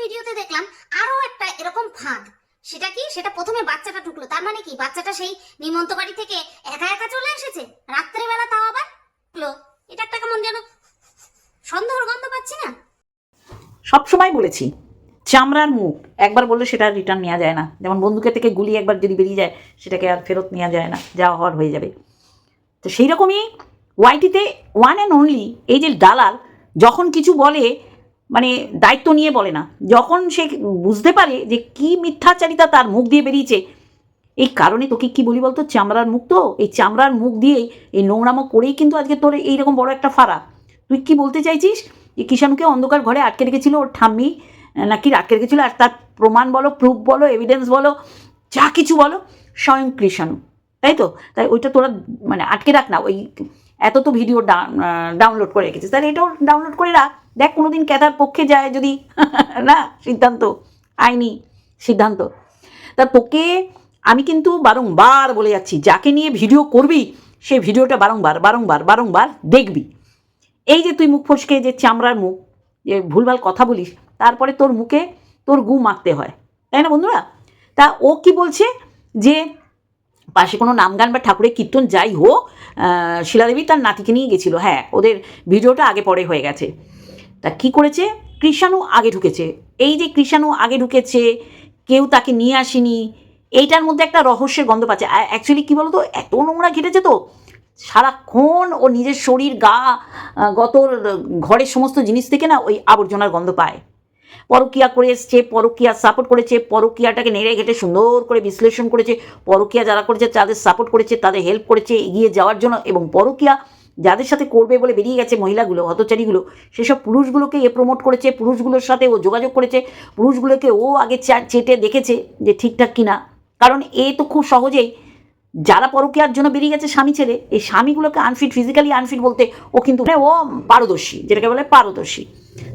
ভিডিওতে দেখলাম আরো একটা এরকম ফাঁদ। সেটা কি? সেটা প্রথমে বাচ্চাটা ঢুকলো, তার মানে কি বাচ্চাটা সেই নিমন্ত বাড়ি থেকে একা একা চলে এসেছে রাত্রে বেলা, তাও আবার ঢুকলো। এটা একটা কেমন যেন সন্দেহর গন্ধ পাচ্ছি না? সবসময় বলেছি চামড়ার মুখ একবার বললে সেটা রিটার্ন নেওয়া যায় না। যেমন বন্দুকের থেকে গুলি একবার যদি বেরিয়ে যায় সেটাকে আর ফেরত নেওয়া যায় না, যা হওয়ার হয়ে যাবে। তো সেই রকমই ওয়াইটিতে ওয়ান অ্যান্ড অনলি এই যে দালাল যখন কিছু বলে মানে দায়িত্ব নিয়ে বলে না, যখন সে বুঝতে পারে যে কি মিথ্যাচারিতা তার মুখ দিয়ে বেরিয়েছে, এই কারণে তোকে কি বলি বলতো, চামড়ার মুখ তো, এই চামড়ার মুখ দিয়েই এই নোংরামো করেই কিন্তু আজকে তোর এইরকম বড় একটা ফাড়া। তুই কি বলতে চাইছিস যে কিষাণুকে অন্ধকার ঘরে আটকে রেখেছিল ওর ঠাম্মি নাকি আটকে রেখেছিল, আর তার প্রমাণ বলো, প্রুফ বলো, এভিডেন্স বলো, যা কিছু বলো স্বয়ং কৃষাণু, তাই তো? তাই ওইটা তোরা মানে আটকে রাখ না। ওই এত তো ভিডিও ডাউনলোড করে রেখেছিস, তাহলে এটাও ডাউনলোড করে রাখ। দেখ কোনোদিন ক্যাথার পক্ষে যায় যদি না সিদ্ধান্ত, আইনি সিদ্ধান্ত। তা তোকে আমি কিন্তু বারংবার বলে যাচ্ছি, যাকে নিয়ে ভিডিও করবি সেই ভিডিওটা বারংবার বারংবার বারংবার দেখবি। এই যে তুই মুখ ফসকে যে চামড়ার মুখ, যে ভুলভাল কথা বলিস, তারপরে তোর মুখে তোর গু মাখতে হয়, তাই না বন্ধুরা? তা ও কি বলছে যে পাশে কোনো নাম গান বা ঠাকুরের কীর্তন যাই হোক, শিলাদেবী তার নাতিকে নিয়ে গেছিলো। হ্যাঁ, ওদের ভিডিওটা আগে পরে হয়ে গেছে। তা কি করেছে? কৃষাণু আগে ঢুকেছে। এই যে কৃষাণু আগে ঢুকেছে, কেউ তাকে নিয়ে আসেনি, এইটার মধ্যে একটা রহস্যের গন্ধ পাচ্ছে। অ্যাকচুয়ালি কী বলতো, এত নোংরা ঘেটেছে তো, সারাক্ষণ ও নিজের শরীর গতর ঘরের সমস্ত জিনিস থেকে না ওই আবর্জনার গন্ধ পায়। পরকীয়া করে এসছে, পরকীয়া সাপোর্ট করেছে, পরকীয়াটাকে নেড়ে ঘেটে সুন্দর করে বিশ্লেষণ করেছে, পরকীয়া যারা করেছে তাদের সাপোর্ট করেছে, তাদের হেল্প করেছে এগিয়ে যাওয়ার জন্য, এবং পরকীয়া যাদের সাথে করবে বলে বেরিয়ে গেছে মহিলাগুলো, হতচারীগুলো, সেসব পুরুষগুলোকে এ প্রমোট করেছে, পুরুষগুলোর সাথে ও যোগাযোগ করেছে, পুরুষগুলোকে ও আগে চেটে দেখেছে যে ঠিকঠাক কিনা। কারণ এ তো খুব সহজেই যারা পরকীয়ার জন্য বেরিয়ে গেছে স্বামী ছেড়ে, এই স্বামীগুলোকে আনফিট, ফিজিক্যালি আনফিট বলতে ও কিন্তু ও পারদর্শী, যেটাকে বলে পারদর্শী।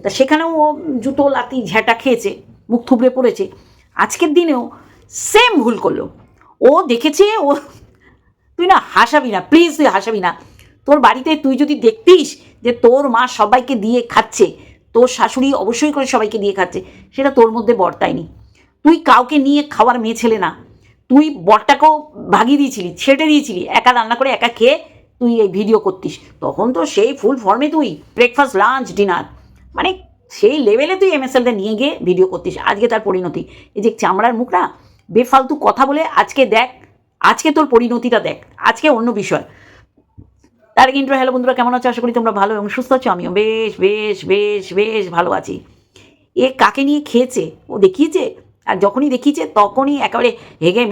তা সেখানেও ও জুতো লাতি ঝ্যাঁটা খেয়েছে, মুখ থুবড়ে পড়েছে। আজকের দিনেও সেম ভুল করলো। ও দেখেছে, ও তুই না হাসাবি না প্লিজ, তুই হাসাবি না। তোর বাড়িতে তুই যদি দেখতিস যে তোর মা সবাইকে দিয়ে খাচ্ছে, তোর শাশুড়ি অবশ্যই করে সবাইকে দিয়ে খাচ্ছে, সেটা তোর মধ্যে বর্তায়নি। তুই কাউকে নিয়ে খাওয়ার মেয়ে ছেলে না, তুই বরটাকেও ভাগিয়ে দিয়েছিলি, ছেটে দিয়েছিলি, একা রান্না করে একা খেয়ে তুই এই ভিডিও করতিস। তখন তো সেই ফুল ফর্মে তুই ব্রেকফাস্ট লাঞ্চ ডিনার মানে সেই লেভেলে তুই এমএসএলদের নিয়ে গিয়ে ভিডিও করতিস। আজকে তার পরিণতি এই যে চামড়ার মুখ না, বেফালতু কথা বলে আজকে দেখ, আজকে তোর পরিণতিটা দেখ, আজকে অন্য বিষয়। তার আগে হ্যালো বন্ধুরা, কেমন আছো? আশা করি তোমরা ভালো এবং সুস্থ আছো। আমিও বেশ বেশ বেশ বেশ ভালো আছি। এ কাকে নিয়ে খেয়েছে ও দেখিয়েছে, আর যখনই দেখিয়েছে তখনই একেবারে হেগে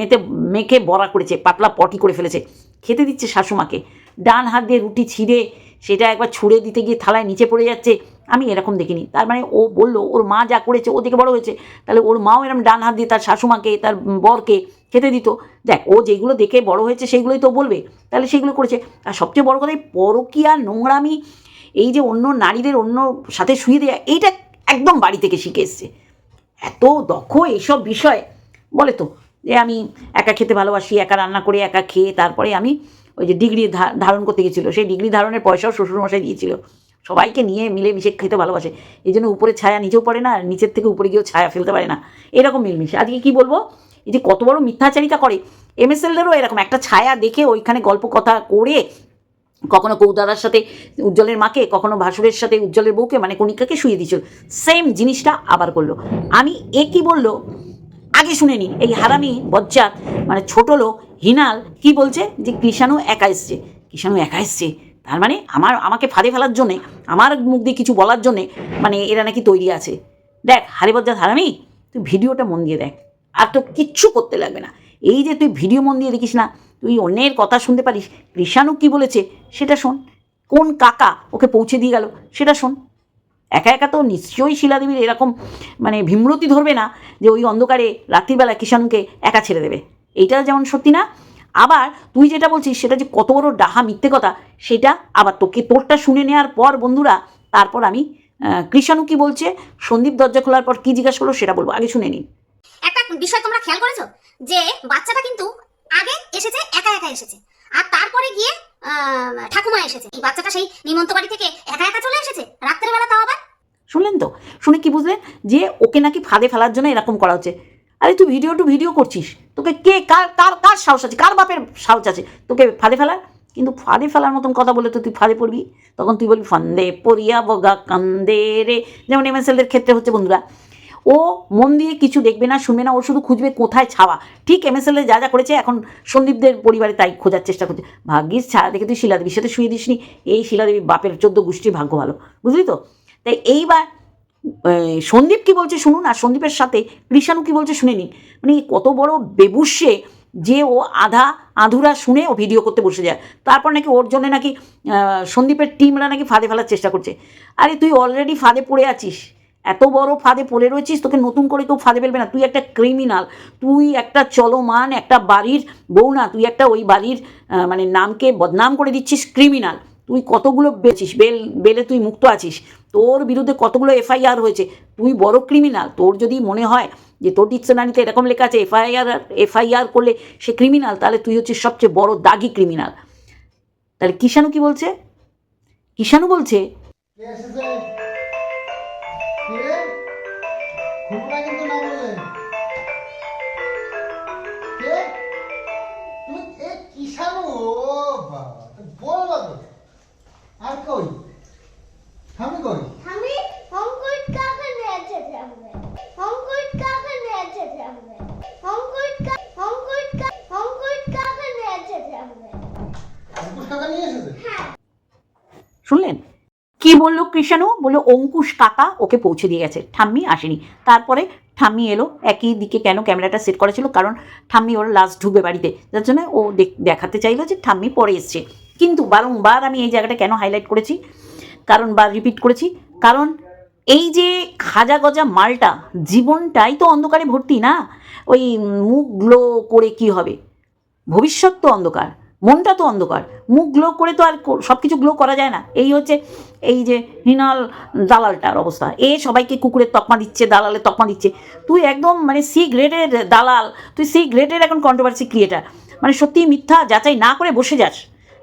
মেখে বড়া করেছে, পাতলা পটি করে ফেলেছে, খেতে দিচ্ছে শাশুমাকে। ডান হাত দিয়ে রুটি ছিঁড়ে সেটা একবার ছুঁড়ে দিতে গিয়ে থালায় নিচে পড়ে যাচ্ছে, আমি এরকম দেখিনি। তার মানে ও বললো ওর মা যা করেছে ও দেখে বড় হয়েছে, তাহলে ওর মাও এরকম ডান হাত দিয়ে তার শাশুমাকে, তার বরকে খেতে দিত। দেখ, ও যেগুলো দেখে বড় হয়েছে সেগুলোই তো বলবে, তাহলে সেগুলো করেছে। আর সবচেয়ে বড় কথা, এই পরকীয়া নোংরামি, এই যে অন্য নারীদের অন্য সাথে শুয়ে দেয়া, এইটা একদম বাড়ি থেকে শিখে এসছে। এত দক্ষ এইসব বিষয়, বলে তো যে আমি একা খেতে ভালোবাসি, একা রান্না করে একা খেয়ে তারপরে আমি ওই যে ডিগ্রি ধারণ করতে গেছিলো, সেই ডিগ্রি ধারণের পয়সাও শ্বশুরমশাই দিয়েছিল। সবাইকে নিয়ে মিলে মিশে খেতে ভালোবাসে, এই জন্য উপরে ছায়া নিচেও পড়ে না, আর নিচের থেকে উপরে গিয়েও ছায়া ফেলতে পারে না, এরকম মিলমিশে। আজকে কি বলবো, এই যে কত বড় মিথ্যাচারিতা করে এমএসএলদেরও এরকম একটা ছায়া দেখে ওইখানে গল্প কথা করে, কখনো কৌদাদার সাথে উজ্জ্বলের মাকে, কখনো ভাসুরের সাথে উজ্জ্বলের বউকে মানে কণিকাকে শুয়ে দিয়েছিল, সেম জিনিসটা আবার করলো। আমি এ কি বললো আগে শুনে নি, এই হারামি বজ্জাত মানে ছোট লোক হিনাল কি বলছে যে কৃষাণু একা এসছে, কৃষাণু একা এসছে, তার মানে আমাকে ফাঁদে ফেলার জন্যে, আমার মুখ দিয়ে কিছু বলার জন্যে মানে এরা নাকি তৈরি আছে। দেখ হারে বজ্জাত হারামি, তুই ভিডিওটা মন দিয়ে দেখ, আর তো কিচ্ছু করতে লাগবে না। এই যে তুই ভিডিও মন দিয়ে দেখিস না, তুই অন্যের কথা শুনতে পারিস, কৃষাণু কি বলেছে সেটা শোন, কোন কাকা ওকে পৌঁছে দিয়ে গেল সেটা শোন। একা একা তো নিশ্চয়ই শিলাদেবীর এরকম মানে ভীমরতি ধরবে না যে ওই অন্ধকারে রাত্রিবেলা কৃষাণুকে একা ছেড়ে দেবে। এইটা যেমন সত্যি না, আবার তুই যেটা বলছিস সেটা যে কত বড় ডাহা মিথ্যে কথা, সেটা আবার তোরটা শুনে নেওয়ার পর বন্ধুরা তারপর আমি কৃষাণু কি বলছে, সন্দীপ দরজা খোলার পর কি জিজ্ঞাসা করলো সেটা বলবো, আগে শুনে নিন। একটা বিষয় তোমরা খেয়াল করেছো যে বাচ্চাটা কিন্তু আগে এসেছে একা একা এসেছে, আর তারপরে গিয়ে ঠাকুমা এসেছে। এই বাচ্চাটা সেই নিমন্ত বাড়ি থেকে একা একা চলে এসেছে রাত্রের বেলা, তাও আবার শুনলেন তো? শুনে কি বুঝলেন? যে ওকে নাকি ফাঁদে ফেলার জন্য এরকম করা হচ্ছে। আরে তুই ভিডিও করছিস, তোকে কে কার কার কার সাহস আছে, কার বাপের সাহস আছে তোকে ফাঁদে ফেলার? কিন্তু ফাঁদে ফেলার মতন কথা বলে তো তুই ফাঁদে পড়বি, তখন তুই বলবি ফান্দে পড়িয়া বগা কান্দে রে, যেমন এমএসএলদের ক্ষেত্রে হচ্ছে বন্ধুরা। ও মন দিয়ে কিছু দেখবে না, শুনবে না, ও শুধু খুঁজবে কোথায় ছাওয়া। ঠিক এমএসএল যা যা করেছে এখন সন্দীপদের পরিবারে তাই খোঁজার চেষ্টা করছে। ভাগ্যিস ছায়া দেখে তুই শিলাদেবীর সাথে শুয়ে দিসনি, এই শিলাদেবী বাপের 14 গোষ্ঠীর ভাগ্য ভালো, বুঝলি তো? তাই এইবার সন্দীপ কি বলছে শুনুন, আর সন্দীপের সাথে কৃষাণু কি বলছে শুনে নিন। মানে কত বড় বেবুসে যে ও আধুরা শুনে ও ভিডিও করতে বসে যায়। তারপর নাকি ওর জন্য নাকি সন্দীপের টিমরা নাকি ফাঁদে ফেলার চেষ্টা করছে। আরে তুই অলরেডি ফাঁদে পড়ে আছিস, এত বড় ফাঁদে পড়ে রয়েছিস, তোকে নতুন করে কেউ ফাঁদে ফেলবে না। তুই একটা ক্রিমিনাল, তুই একটা চলমান একটা বাড়ির বউ না, তুই একটা ওই বাড়ির মানে নামকে বদনাম করে দিচ্ছিস, ক্রিমিনাল। তুই কতগুলো বেছিস, বেলে তুই মুক্ত আছিস, তোর বিরুদ্ধে কতগুলো এফআইআর হয়েছে, তুই বড় ক্রিমিনাল। তোর যদি মনে হয় যে তোর ডিকশনারিতে এরকম লেখা আছে এফআইআর করলে সে ক্রিমিনাল, তাহলে তুই হচ্ছিস সবচেয়ে বড় দাগি ক্রিমিনাল। তাহলে কৃষাণু কি বলছে? কৃষাণু বলছে কিন্তু না বললে কে তুই এ কিষাণু? ও বাবা বলবা তো আর কই আমি কই আমি হংকট কাকা নিয়েছে যাবে হংকট কাকা নিয়েছে যাবে হংকট কাকা নিয়েছে যাবে অঙ্কুশ কাকা নিয়ে এসেছে? শুনলেন কি বললো কৃষাণু? বললো অঙ্কুশ কাকা ওকে পৌঁছে দিয়ে গেছে, ঠাম্মি আসেনি। তারপরে ঠাম্মি এলো, একই দিকে কেন ক্যামেরাটা সেট করা ছিল, কারণ ঠাম্মি ওর লাস্ট ঢুকবে বাড়িতে, যার জন্য ও দেখাতে চাইলো যে ঠাম্মি পরে এসছে। কিন্তু বারংবার আমি এই জায়গাটা কেন হাইলাইট করেছি, কারণ রিপিট করেছি, কারণ এই যে খাজা গজা মালটা জীবনটাই তো অন্ধকারে ভর্তি না। ওই মুখ গ্লো করে কি হবে, ভবিষ্যৎ তো অন্ধকার, মনটা তো অন্ধকার, মুখ গ্লো করে তো আর সব কিছু গ্লো করা যায় না। এই হচ্ছে এই যে হিনাল দালালটার অবস্থা, এ সবাইকে কুকুরের তকমা দিচ্ছে, দালালের তকমা দিচ্ছে। তুই একদম মানে সি গ্রেডের দালাল, তুই সি গ্রেডের এখন কন্ট্রোভার্সি ক্রিয়েটার। মানে সত্যি মিথ্যা যাচাই না করে বসে যাস,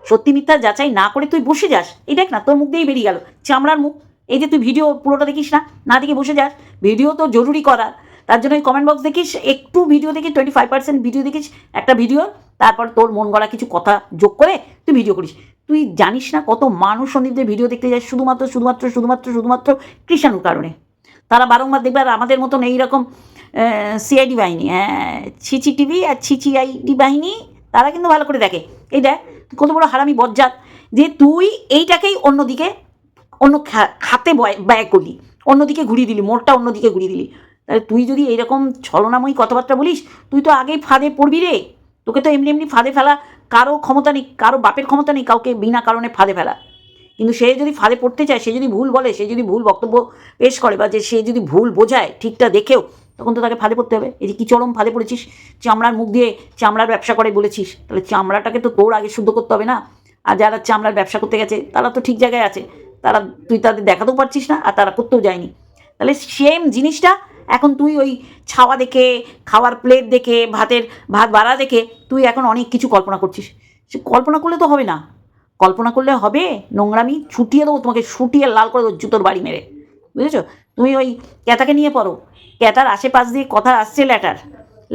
সত্যি মিথ্যা যাচাই না করে তুই বসে যাস। এই দেখ না, তোর মুখ দিয়েই বেরিয়ে গেল চামড়ার মুখ। এই যে তুই ভিডিও পুরোটা দেখিস না, না দেখে বসে যাস, ভিডিও তো জরুরি করার, তার জন্য ওই কমেন্ট বক্স দেখিস, একটু ভিডিও দেখিস, 25% ভিডিও দেখিস একটা ভিডিও, তারপর তোর মন গড়া কিছু কথা যোগ করে তুই ভিডিও করিস। তুই জানিস না কত মানুষ সন্দীপদের ভিডিও দেখতে যায় শুধুমাত্র কৃষাণুর কারণে। তারা বারংবার দেখবে, আর আমাদের মতন এইরকম সিআইডি বাহিনী, ছিচি টিভি আর ছিচিআইডি বাহিনী, তারা কিন্তু ভালো করে দেখে। এই দেখ কত বড় হারামি বজ্জাত, যে তুই এইটাকেই অন্যদিকে অন্য খাতে ব্যয় করলি, অন্যদিকে ঘুরিয়ে দিলি, মোড়টা অন্যদিকে ঘুরিয়ে দিলি। তাহলে তুই যদি এইরকম ছলনাময়ী কথাবার্তা বলিস, তুই তো আগেই ফাঁদে পড়বি রে। তোকে তো এমনি ফাঁদে ফেলা কারো ক্ষমতা নেই, কারো বাপের ক্ষমতা নেই কাউকে বিনা কারণে ফাঁদে ফেলা। কিন্তু সে যদি ফাঁদে পড়তে চায়, সে যদি ভুল বলে, সে যদি ভুল বক্তব্য পেশ করে, বা যে সে যদি ভুল বোঝায় ঠিকটা দেখেও, তখন তো তাকে ফাঁদে পড়তে হবে। এই যে কী চরম ফাঁদে পড়েছিস, চামড়ার মুখ দিয়ে চামড়ার ব্যবসা করে বলেছিস, তাহলে চামড়াটাকে তো তোর আগে শুদ্ধ করতে হবে না? আর যারা চামড়ার ব্যবসা করতে গেছে তারা তো ঠিক জায়গায় আছে, তারা তুই তাদের দেখাতেও পারছিস না, আর তারা করতেও যায়নি। তাহলে সেম জিনিসটা এখন তুই ওই ছাওয়া দেখে, খাওয়ার প্লেট দেখে, ভাত বাড়া দেখে তুই এখন অনেক কিছু কল্পনা করছিস। সে কল্পনা করলে তো হবে না, কল্পনা করলে হবে নোংরামি ছুটিয়ে দেবো তোমাকে, শুটিয়ে লাল করে দেবো জুতোর বাড়ি মেরে, বুঝেছো? তুমি ওই ক্যাথাকে নিয়ে পড়ো, ক্যাথার আশেপাশ দিয়ে কথা আসছে,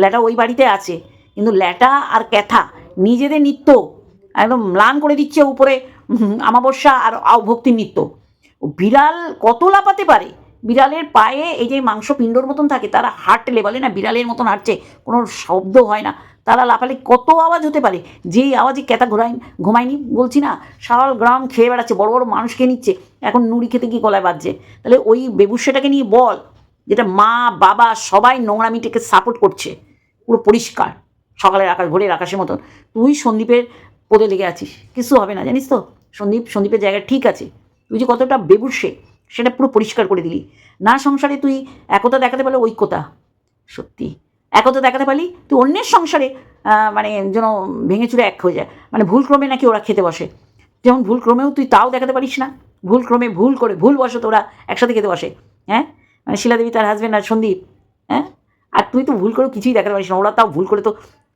ল্যাটা ওই বাড়িতে আছে, কিন্তু ল্যাটা আর ক্যাথা নিজেদের নৃত্য একদম ম্লান করে দিচ্ছে উপরে, আমাবস্যা আর ভক্তির নৃত্য। বিড়াল কত লাপাতে পারে, বিড়ালের পায়ে এই যে মাংসপিণ্ডর মতন থাকে, তারা হাঁটলে বলে না বিড়ালের মতন হাঁটছে, কোনো শব্দ হয় না, তারা লাফালে কত আওয়াজ হতে পারে। যেই আওয়াজে ক্যাথা ঘুমায়নি বলছি না, সারাল গ্রাম খেয়ে বেড়াচ্ছে, বড় বড় মানুষ খেয়ে নিচ্ছে, এখন নুড়ি খেতে গিয়ে গলায় বাজছে। তাহলে ওই বেবুসেটাকে নিয়ে বল, যেটা মা বাবা সবাই নোংরামিটাকে সাপোর্ট করছে, পুরো পরিষ্কার সকালের আকাশ, ভোরের আকাশের মতন। তুই সন্দীপের পদে লেগে আছিস, কিছু হবে না জানিস তো। সন্দীপের জায়গা ঠিক আছে, তুই যে কতটা বেবুসে সেটা পুরো পরিষ্কার করে দিলি। না সংসারে তুই একতা দেখাতে পারলে, ঐক্যতা, সত্যি একতা দেখাতে পারলি, তুই অন্যের সংসারে মানে যেন ভেঙে চুরে এক হয়ে যায়। মানে ভুলক্রমে নাকি ওরা খেতে বসে, যেমন ভুলক্রমেও তুই তাও দেখাতে পারিস না। ভুলক্রমে ভুলবশত ওরা একসাথে খেতে বসে, হ্যাঁ, মানে শিলাদেবী তার হাজব্যান্ড আর সন্দীপ, হ্যাঁ। আর তুই তো ভুল করেও কিছুই দেখাতে পারিস না, ওরা তাও ভুল করে তো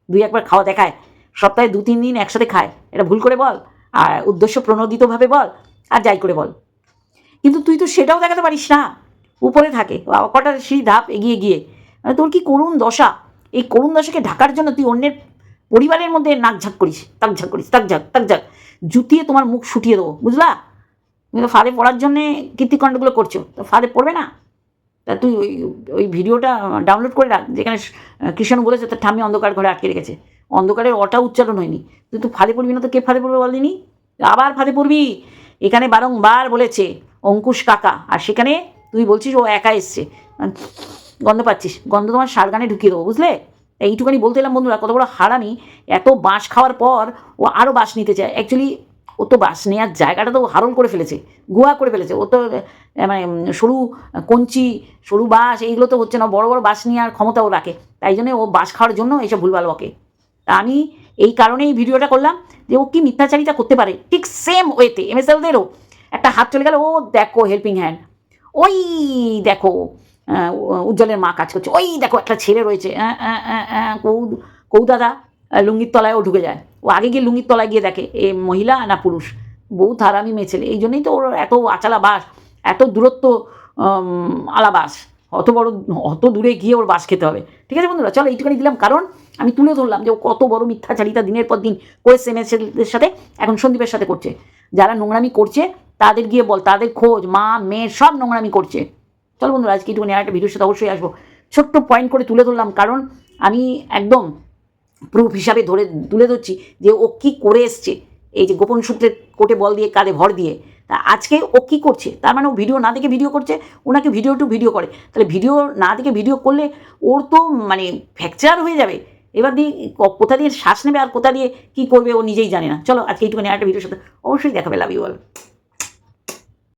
2-1বার খাওয়া দেখায়, সপ্তাহে 2-3 দিন একসাথে খায়, এটা ভুল করে বল, আর উদ্দেশ্য প্রণোদিতভাবে বল, আর যাই করে বল, কিন্তু তুই তো সেটাও দেখাতে পারিস না। উপরে থাকে কটার সিঁড়ি ধাপ এগিয়ে গিয়ে, মানে তোর কি করুণ দশা। এই করুণ দশাকে ঢাকার জন্য তুই অন্যের পরিবারের মধ্যে নাক ঝাঁক করিস, তাক ঝাঁক করিস, তাক ঝাঁক জুতিয়ে তোমার মুখ শুটিয়ে দেবো, বুঝলা? তুমি তো ফাঁদে পড়ার জন্যে কীর্তিকাণ্ডগুলো করছো, তো ফাঁদে পড়বে না? তা তুই ওই ভিডিওটা ডাউনলোড করে রাখ, যেখানে কৃষ্ণ বলেছে তার ঠাম্মি অন্ধকার ঘরে আটকে রেখেছে, অন্ধকারের অটা উচ্চারণ হয়নি। তুই তো ফাঁদে পড়বি না তো কে ফাঁদে পড়বে বলিনি? আবার ফাঁদে পড়বি। এখানে বারংবার বলেছে অঙ্কুশ কাকা, আর সেখানে তুই বলছিস ও একা এসছে, গন্ধ পাচ্ছিস, গন্ধ তোমার সারগানে ঢুকিয়ে দেবো, বুঝলে? এইটুখানি বলতে এলাম বন্ধুরা, কত বড় হারামি। এত বাঁশ খাওয়ার পর ও আরও বাঁশ নিতে চায়। অ্যাকচুয়ালি ও তো বাঁশ নেওয়ার জায়গাটা তো হারল করে ফেলেছে, গুহা করে ফেলেছে। ও তো মানে সরু কঞ্চি, সরু বাঁশ এইগুলো তো হচ্ছে না, বড় বড় বাঁশ নেওয়ার ক্ষমতাও রাখে। তাই জন্য ও বাঁশ খাওয়ার জন্য এইসব ভুলভাল বকে। তা আমি এই কারণেই ভিডিওটা করলাম যে ও কি মিথ্যাচারিতা করতে পারে। ঠিক সেম ওয়েতে MSLদেরও একটা হাত চলে গেল, ও দেখো হেল্পিং হ্যান্ড, ওই দেখো উজ্জ্বলের মা কাজ করছে, ওই দেখো একটা ছেলে রয়েছে কৌ দাদা লুঙ্গির তলায় ও ঢুকে যায়। ও আগে গিয়ে লুঙ্গির তলায় গিয়ে দেখে এ মহিলা না পুরুষ। বউ হারামি মেয়ে ছেলে, এই জন্যই তো ওর এত আচালা বাস, এত দূরত্ব আলাবাস, অত দূরে গিয়ে ওর বাস খেতে হবে। ঠিক আছে বন্ধুরা, চলো এইটুখানি দিলাম, কারণ আমি তুলে ধরলাম যে ও কত বড় মিথ্যাচারিতা দিনের পর দিন করেছে মেয়েদের সাথে, এখন সন্দীপের সাথে করছে। যারা নোংরামি করছে তাদের গিয়ে বল, তাদের খোঁজ, মা মেয়ে সব নোংরামি করছে। চলো বন্ধুরা, আজকে একটুখানি আর একটা ভিডিওর সাথে অবশ্যই আসবো। ছোট্ট পয়েন্ট করে তুলে ধরলাম, কারণ আমি একদম প্রুফ হিসাবে তুলে ধরছি যে ও কী করে এসছে, এই যে গোপন সূত্রের কোটে বল দিয়ে কাঁধে ভর দিয়ে। তা আজকে ও কী করছে, তার মানে ও ভিডিও না দেখে ভিডিও করছে, ওনাকে ভিডিও করে। তাহলে ভিডিও না দেখে ভিডিও করলে ওর তো মানে ফ্র্যাকচার হয়ে যাবে। এবার দিয়ে কোথা দিয়ে শ্বাস নেবে আর কোথা দিয়ে কী করবে ও নিজেই জানে না। চলো আজকে এইটুখানি একটা ভিডিওর সাথে অবশ্যই দেখাবে। Love you all.